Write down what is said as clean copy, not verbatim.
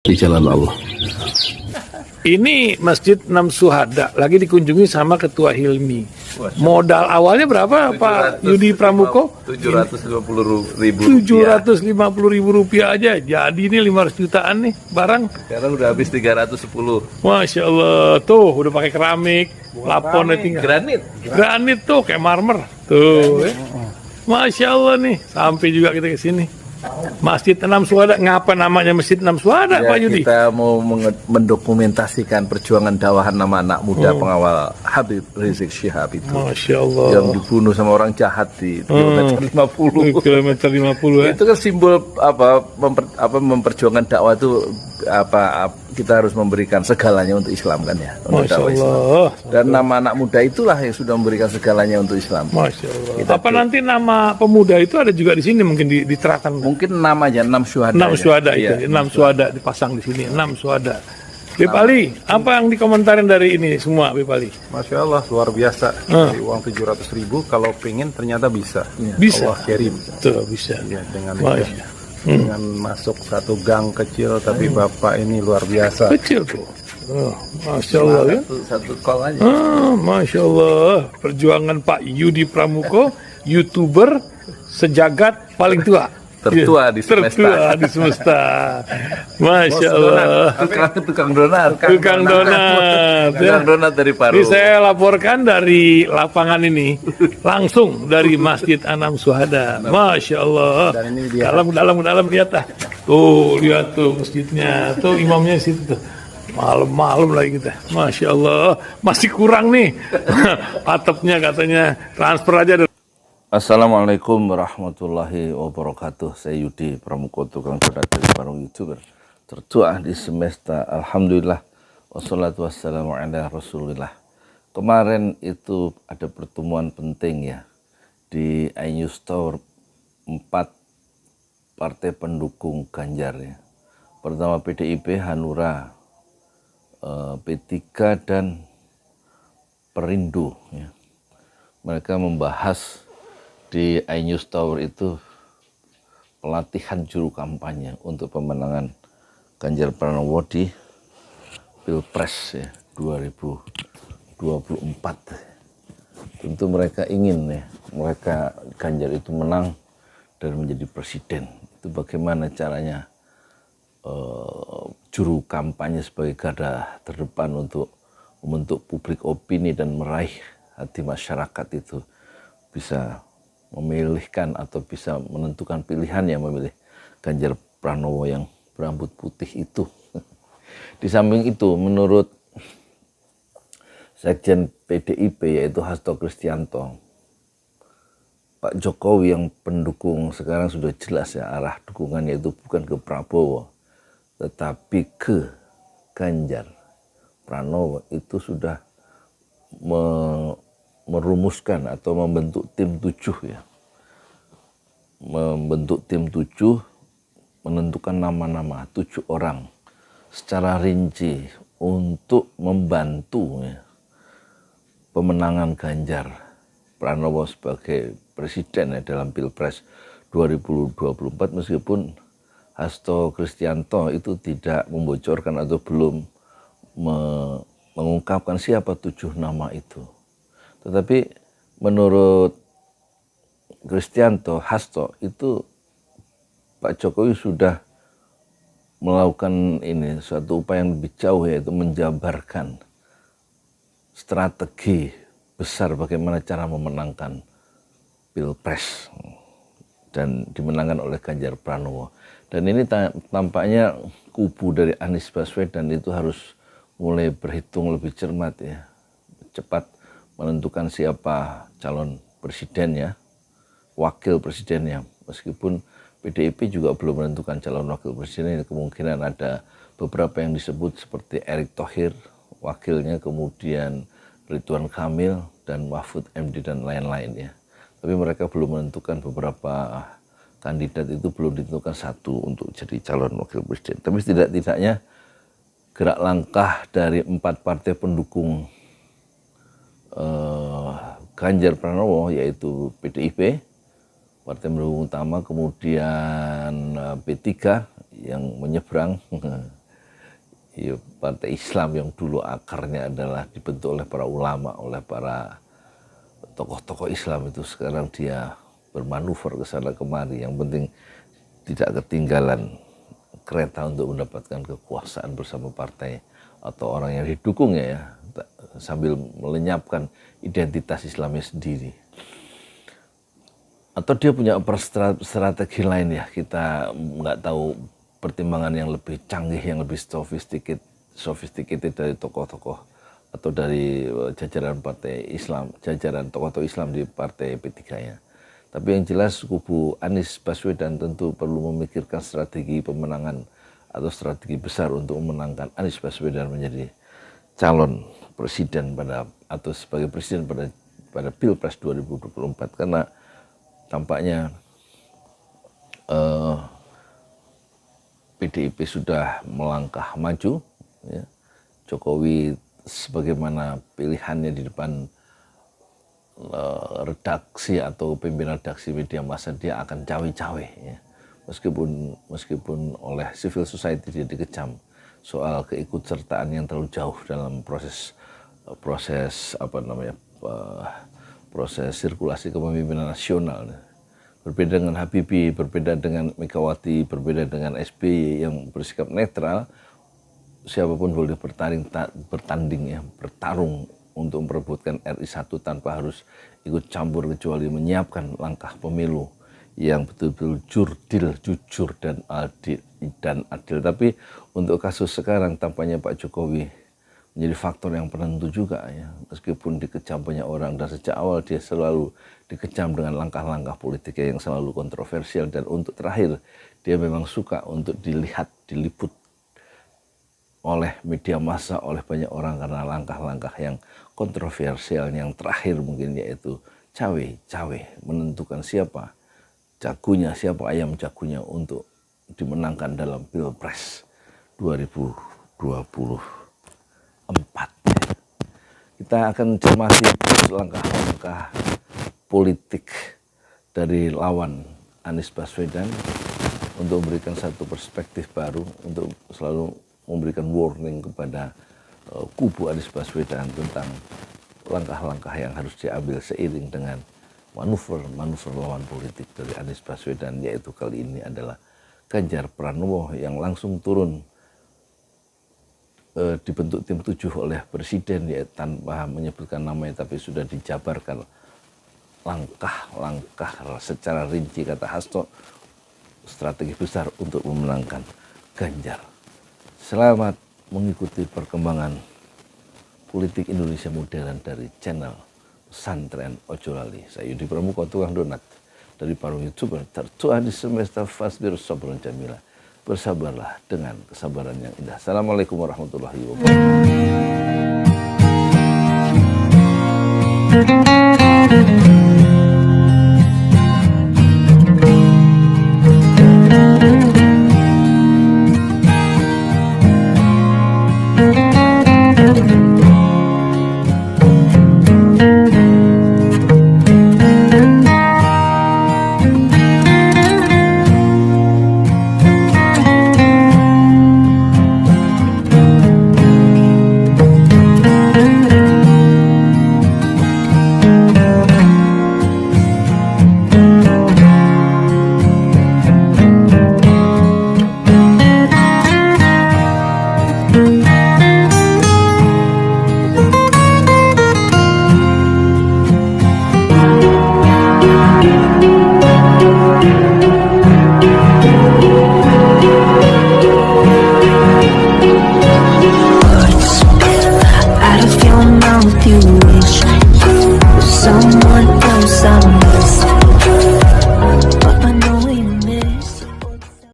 di jalan Allah. Ini Masjid Enam Syuhada lagi dikunjungi sama Ketua Hilmi. Modal awalnya berapa Pak Yudi Pramuko? 750.000 rupiah aja. Jadi ini 500 jutaan nih barang. Sekarang udah habis 310. Masya Allah, tuh udah pakai keramik, plafonnya tinggal. Granit tuh kayak marmer. Tuh, Masya Allah nih, sampai juga kita ke sini. Masjid Enam Syuhada, ngapa namanya Masjid Enam Syuhada, Ya, Pak Yudi? kita mau mendokumentasikan perjuangan dakwah nama anak muda pengawal Habib Rizik Syihab itu. Masya Allah. Yang dibunuh sama orang jahat di kilometer 50. Kilometer 50 ya. Itu kan simbol memperjuangkan dakwah itu kita harus memberikan segalanya untuk Islam kan ya. Untuk Masya dakwah Islam. Allah. Dan nama anak muda itulah yang sudah memberikan segalanya untuk Islam. Masya Allah. Apa nanti nama pemuda itu ada juga di sini mungkin diterapkan? Mungkin namanya 6 syuhada. 6 syuhada Iya. itu, 6 syuhada dipasang di sini, 6 syuhada. Bepali, apa yang dikomentarin dari ini semua, Bepali? Masya Allah, luar biasa. Dari uang 700.000, kalau pengen ternyata bisa. Bisa. Allah kirim. Tuh, bisa. Ya, dengan Masya. dengan masuk satu gang kecil, tapi Bapak ini luar biasa. Kecil tuh. Oh, Masya Allah ya. Satu call aja. Masya Allah. Perjuangan Pak Yudi Pramuko, YouTuber sejagat paling tua. Tertua di semesta. Tertua di semesta. Masya Allah. Tukang donat. Tukang donat. Tukang donat dari Paru. Ini saya laporkan dari lapangan ini, langsung dari Masjid Enam Syuhada. Masya Allah. Dan ini dia. Dalam lihat ah. Tuh, lihat tuh masjidnya. Tuh imamnya di situ tuh. Malam-malam lagi kita. Masya Allah. Masih kurang nih. Atapnya katanya transfer aja. Assalamualaikum warahmatullahi wabarakatuh. Saya Yudi Pramuko, tukang donat dari Paru, YouTuber tertua di semesta. Alhamdulillah. Wassalatu wassalamu ala rasulillah. Kemarin itu ada pertemuan penting ya di iNews Tower 4 partai pendukung Ganjar ya. Pertama PDIP, Hanura, P3 dan Perindo ya. Mereka membahas di iNews Tower itu pelatihan juru kampanye untuk pemenangan Ganjar Pranowo di Pilpres ya 2024. Tentu mereka ingin ya, mereka Ganjar itu menang dan menjadi presiden. Itu bagaimana caranya juru kampanye sebagai garda terdepan untuk membentuk publik opini dan meraih hati masyarakat itu bisa memilihkan atau bisa menentukan pilihan yang memilih Ganjar Pranowo yang berambut putih itu. Di samping itu, menurut Sekjen PDIP yaitu Hasto Kristianto, Pak Jokowi yang pendukung sekarang sudah jelas ya arah dukungannya itu bukan ke Prabowo, tetapi ke Ganjar Pranowo. Itu sudah merumuskan atau membentuk tim 7 ya. Membentuk tim 7, menentukan nama-nama 7 orang secara rinci untuk membantu ya, pemenangan Ganjar Pranowo sebagai presiden ya, dalam Pilpres 2024, meskipun Hasto Kristianto itu tidak membocorkan atau belum mengungkapkan siapa 7 nama itu. Tetapi menurut Kristianto, Hasto itu Pak Jokowi sudah melakukan ini suatu upaya yang lebih jauh, yaitu menjabarkan strategi besar bagaimana cara memenangkan Pilpres dan dimenangkan oleh Ganjar Pranowo. Dan ini tampaknya kubu dari Anies Baswedan itu harus mulai berhitung lebih cermat ya, cepat menentukan siapa calon presidennya, wakil presidennya. Meskipun PDIP juga belum menentukan calon wakil presiden, kemungkinan ada beberapa yang disebut seperti Erick Thohir, wakilnya, kemudian Ridwan Kamil, dan Mahfud MD, dan lain-lain ya. Tapi mereka belum menentukan beberapa kandidat itu, belum ditentukan satu untuk jadi calon wakil presiden. Tapi tidak-tidaknya gerak langkah dari 4 partai pendukung Ganjar Pranowo yaitu PDIP, partai pendukung utama, kemudian P3 yang menyeberang ya, partai Islam yang dulu akarnya adalah dibentuk oleh para ulama, oleh para tokoh-tokoh Islam itu, sekarang dia bermanuver ke sana kemari. Yang penting tidak ketinggalan kereta untuk mendapatkan kekuasaan bersama partai atau orang yang didukungnya ya, sambil melenyapkan identitas Islamnya sendiri. Atau dia punya strategi lain ya, kita nggak tahu, pertimbangan yang lebih canggih, yang lebih sophisticated dari tokoh-tokoh atau dari jajaran partai Islam, jajaran tokoh-tokoh Islam di partai P3 ya. Tapi yang jelas kubu Anies Baswedan tentu perlu memikirkan strategi pemenangan atau strategi besar untuk memenangkan Anies Baswedan menjadi calon presiden atau sebagai presiden pada Pilpres 2024, karena tampaknya PDIP sudah melangkah maju ya. Jokowi sebagaimana pilihannya di depan redaksi atau pimpinan redaksi media massa, dia akan cawe-cawe ya. Meskipun oleh civil society dia dikecam soal keikutsertaan yang terlalu jauh dalam proses sirkulasi kepemimpinan nasional. Berbeda dengan Habibie, berbeda dengan Megawati, berbeda dengan SBY yang bersikap netral, siapapun boleh bertanding ya, bertarung untuk memperebutkan RI 1 tanpa harus ikut campur, kecuali menyiapkan langkah pemilu yang betul-betul jujur dan adil. Tapi untuk kasus sekarang tampaknya Pak Jokowi menjadi faktor yang penentu juga ya, meskipun dikecam banyak orang, dan sejak awal dia selalu dikecam dengan langkah-langkah politiknya yang selalu kontroversial, dan untuk terakhir dia memang suka untuk diliput oleh media massa, oleh banyak orang karena langkah-langkah yang kontroversial yang terakhir mungkin, yaitu cawe-cawe menentukan siapa jagonya, siapa ayam jagonya untuk dimenangkan dalam Pilpres 2024. Kita akan cermati langkah-langkah politik dari lawan Anies Baswedan untuk memberikan satu perspektif baru, untuk selalu memberikan warning kepada kubu Anies Baswedan tentang langkah-langkah yang harus diambil seiring dengan manuver lawan politik dari Anies Baswedan, yaitu kali ini adalah Ganjar Pranowo yang langsung turun dibentuk tim 7 oleh Presiden ya, tanpa menyebutkan namanya, tapi sudah dijabarkan langkah-langkah secara rinci, kata Hasto, strategi besar untuk memenangkan Ganjar. Selamat mengikuti perkembangan politik Indonesia modern dari channel Pesantren Ojo Lali. Saya Yudi Pramuka, tukang donat dari para YouTuber tertua di semesta Fasbir Sabran Jamila. Bersabarlah dengan kesabaran yang indah. Assalamualaikum warahmatullahi wabarakatuh. Out of your mouth you wish someone